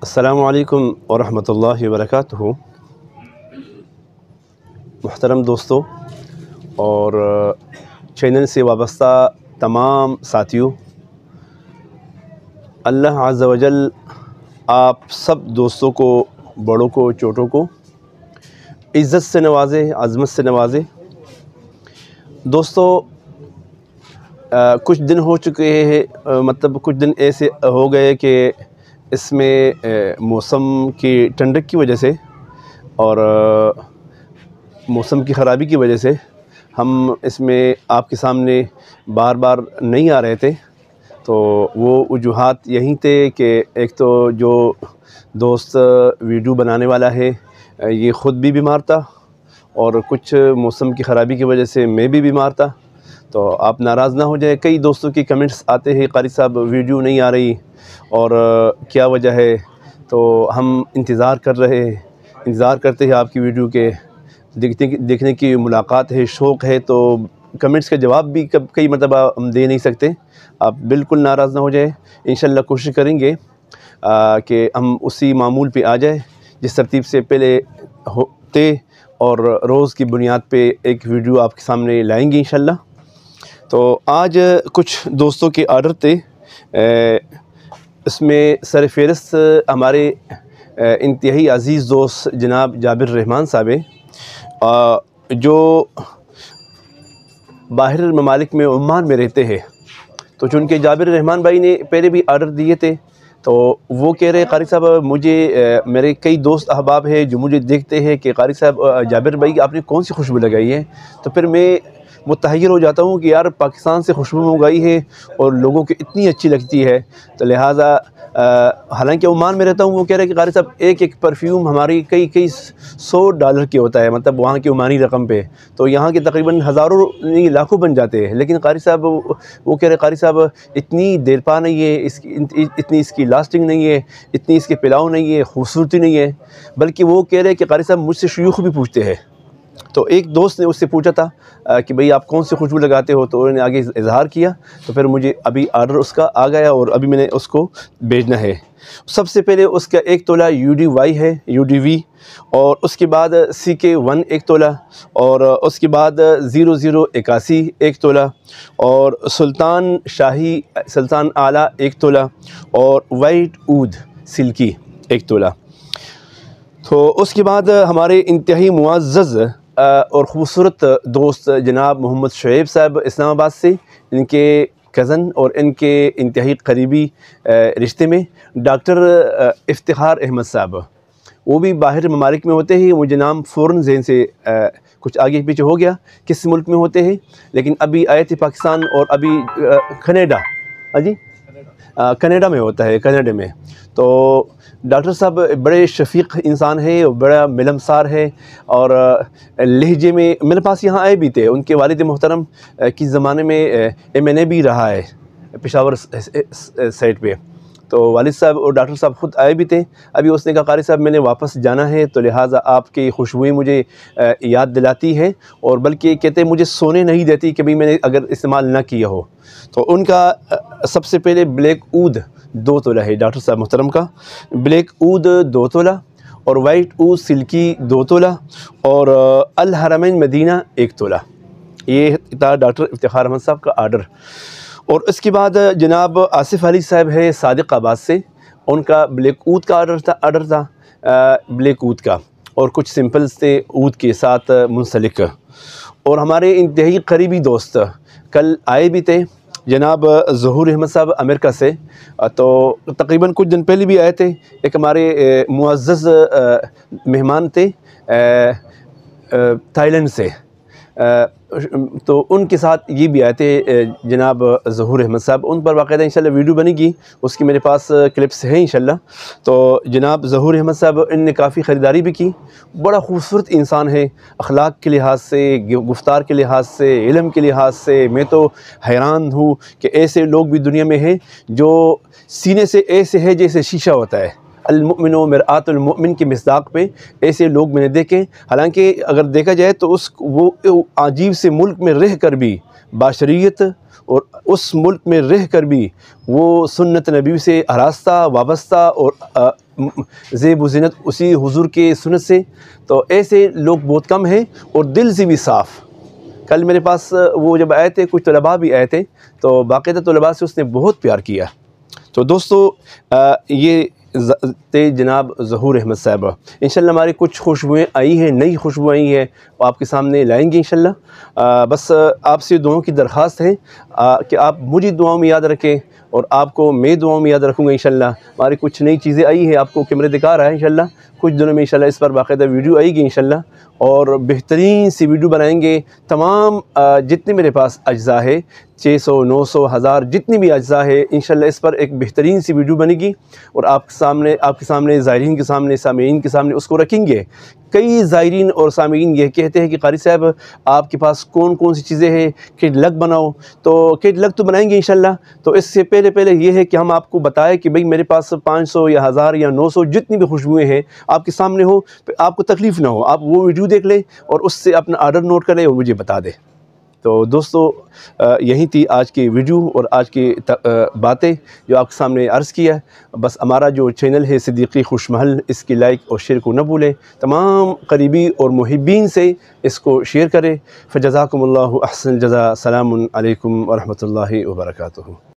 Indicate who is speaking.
Speaker 1: अस्सलामु अलैकुम वरहमतुल्लाहि वबरकातुहू। मुहतरम दोस्तों और चैनल से वाबस्ता तमाम साथियों, अल्लाह अज़्ज़ा वजल आप सब दोस्तों को, बड़ों को, छोटों को इज़्ज़त से नवाज़े, अज़मत से नवाज़े। दोस्तों कुछ दिन हो चुके हैं, मतलब कुछ दिन ऐसे हो गए कि इसमें मौसम की ठंडक की वजह से और मौसम की ख़राबी की वजह से हम इसमें आपके सामने बार बार नहीं आ रहे थे। तो वो वजूहात यही थे कि एक तो जो दोस्त वीडियो बनाने वाला है ये ख़ुद भी बीमार था और कुछ मौसम की ख़राबी की वजह से मैं भी बीमार था। तो आप नाराज़ ना हो जाए। कई दोस्तों की कमेंट्स आते हैं, क़ारी साहब वीडियो नहीं आ रही और क्या वजह है। तो हम इंतज़ार कर रहे हैं, इंतज़ार करते हैं आपकी वीडियो के देखने की मुलाकात है, शौक़ है। तो कमेंट्स का जवाब भी कई मरतबा हम दे नहीं सकते। आप बिल्कुल नाराज़ ना हो जाए। इंशाल्लाह कोशिश करेंगे कि हम उसी मामूल पे आ जाए जिस तरतीब से पहले होते और रोज़ की बुनियाद पे एक वीडियो आपके सामने लाएंगे इंशाल्लाह। तो आज कुछ दोस्तों के आर्डर थे, इसमें सर फ़हरिस्त हमारे इंतहाई अज़ीज़ दोस्त जनाब जाबिर रहमान साहब हैं, जो बाहर ममालिक में ओमान में रहते हैं। तो चूँकि जाबिर रहमान भाई ने पहले भी आर्डर दिए थे, तो वो कह रहे क़ारी साहब मुझे मेरे कई दोस्त अहबाब हैं जो मुझे देखते हैं कि क़ारी साहब जाबिर भाई आपने कौन सी खुशबू लगाई है। तो फिर मैं मुतहय्यर हो जाता हूँ कि यार पाकिस्तान से खुशबू मंगाई है और लोगों को इतनी अच्छी लगती है। तो लिहाजा हालांकि ओमान में रहता हूँ, वो कह रहे हैं कि क़ारी साहब एक परफ्यूम हमारी कई $100 के होता है, मतलब वहाँ की ओमानी रकम पे। तो यहाँ के तकरीबन हज़ारों नहीं लाखों बन जाते हैं। लेकिन क़ारी साहब वो कह रहे क़ारी साहब इतनी देर पा नहीं है, इतनी इसकी लास्टिंग नहीं है, इतनी इसके पिलाव नहीं है, खूबसूरती नहीं है। बल्कि वो कह रहे हैं कि क़ारी साहब मुझसे शयूख़ भी पूछते हैं। तो एक दोस्त ने उससे पूछा था कि भाई आप कौन सी खुशबू लगाते हो, तो उन्होंने आगे इज़हार किया। तो फिर मुझे अभी आर्डर उसका आ गया और अभी मैंने उसको भेजना है। सबसे पहले उसका 1 तोला UDY है, UDV, और उसके बाद CK1 1 तोला, और उसके बाद 0081 1 तोला, और सुल्तान शाही सुल्तान आला 1 तोला, और वाइट ऊद सिल्की 1 तोला। तो उसके बाद हमारे इंतहाई मुअज़्ज़ज़ और ख़ूबसूरत दोस्त जनाब मोहम्मद शुएब साहब इस्लामाबाद से, इनके कज़न और इनके इंतहाई करीबी रिश्ते में डॉक्टर इफ्तिखार अहमद साहब, वो भी बाहर ममालिक में होते हैं। मुझे नाम फ़ौरन ज़हन से कुछ आगे पीछे हो गया किस मुल्क में होते हैं, लेकिन अभी आए थे पाकिस्तान और अभी कनाडा, जी कनाडा में होता है, कनाडा में। तो डॉक्टर साहब बड़े शफ़ीक़ इंसान है और बड़ा मिलनसार है, और लहजे में मेरे पास यहाँ आए भी थे। उनके वालिद मोहतरम किस ज़माने में MNA भी रहा है पेशावर साइड पे। तो वालिद साहब और डॉक्टर साहब ख़ुद आए भी थे। अभी उसने कहा क़ारी साहब मैंने वापस जाना है, तो लिहाजा आपकी खुशबुएँ मुझे याद दिलाती है, और बल्कि कहते हैं मुझे सोने नहीं देती कि भाई मैंने अगर इस्तेमाल ना किया हो। तो उनका सबसे पहले ब्लैक ऊद 2 तोला है डॉक्टर साहब मोहतरम का, ब्लैक ऊद 2 तोला, और वाइट ऊद सिल्की 2 तोला, और अल हरमैन मदीना 1 तोला। ये था डॉक्टर इफ्तिखार अहमद साहब का आर्डर। और इसके बाद जनाब आसिफ़ अली साहब है सादिक़ाबाद से, उनका ब्लैक ऊद का आर्डर था ब्लैक ऊद का, और कुछ सिंपल्स थे ऊद के साथ मुंसलिक। और हमारे इंतहाई करीबी दोस्त कल आए भी थे, जनाब ज़हूर अहमद साहब अमेरिका से। तो तकरीबन कुछ दिन पहले भी आए थे। एक हमारे मुअज़्ज़ज़ मेहमान थे थाईलैंड से, तो उनके साथ ये भी आए थे जनाब ज़हूर अहमद साहब। उन पर बाकायदा इंशाल्लाह वीडियो बनेगी, उसकी मेरे पास क्लिप्स हैं इंशाल्लाह। तो जनाब ज़हूर अहमद साहब इनने काफ़ी ख़रीदारी भी की। बड़ा खूबसूरत इंसान है, अखलाक के लिहाज से, गुफ्तार के लिहाज से, इल्म के लिहाज से। मैं तो हैरान हूँ कि ऐसे लोग भी दुनिया में हैं जो सीने से ऐसे है जैसे शीशा होता है। अल-मुमिनु मिरआतुल मुमिन के मिस्दाक़ पे ऐसे लोग मैंने देखे। हालांकि अगर देखा जाए तो वो अजीब से मुल्क में रह कर भी बाशरीयत और उस मुल्क में रह कर भी वो सुन्नत नबी से आरास्ता वाबस्ता और ज़ेब व ज़ीनत उसी हुज़ूर के सुन्नत से, तो ऐसे लोग बहुत कम हैं और दिल से भी साफ़। कल मेरे पास वो जब आए थे, कुछ तलबा भी आए थे, तो बाकायदा तलबा से उसने बहुत प्यार किया। तो दोस्तों ये थे जनाब ज़हूर अहमद साहिबा। इंशाल्लाह हमारी कुछ खुशबुएँ आई हैं, नई खुशबुएँ आई हैं, वो आपके सामने लाएंगे इंशाल्लाह। बस आपसे दुआओं की दरख्वास्त है कि आप मुझे दुआओं में याद रखें और आपको मैं दुआओं में याद रखूँगा इंशाल्लाह। हमारी कुछ नई चीज़ें आई हैं, आपको कैमरे दिखा रहा है इंशाल्लाह। कुछ दिनों में इंशाल्लाह इस पर बाकायदा वीडियो आएगी इंशाल्लाह, और बेहतरीन सी वीडियो बनाएंगे। तमाम जितने मेरे पास अज्ज़ा है, 600 900 1000 जितनी भी अज्ज़ा है, इंशाल्लाह इस पर एक बेहतरीन सी वीडियो बनेगी और आपके सामने ज़ायरीन के सामने, सामीईन के सामने उसको रखेंगे। कई ज़ायरीन और सामीईन ये कहते हैं कि कारी साहब आपके पास कौन कौन सी चीज़ें हैं, कैटलॉग बनाओ। तो कैटलॉग तो बनाएंगे इंशाल्लाह। तो इससे पहले ये है कि हम आपको बताएं कि भाई मेरे पास 500 या 1000 या 900 जितनी भी खुशबुएँ हैं आपके सामने हो, आपको तकलीफ़ ना हो, आप वो वीडियो देख लें और उससे अपना आर्डर नोट करें और मुझे बता दें। तो दोस्तों यही थी आज की वीडियो और आज की बातें जो आपके सामने अर्ज़ किया। बस हमारा जो चैनल है सिद्दीकी खुशमहल, इसकी लाइक और शेयर को न भूलें। तमाम करीबी और मुहिब्बीन से इसको शेयर करें। फ़जज़ाकुमुल्लाहु अहसन जज़ा। सलामुन अलैकुम व रहमतुल्लाहि व बरकातुहू।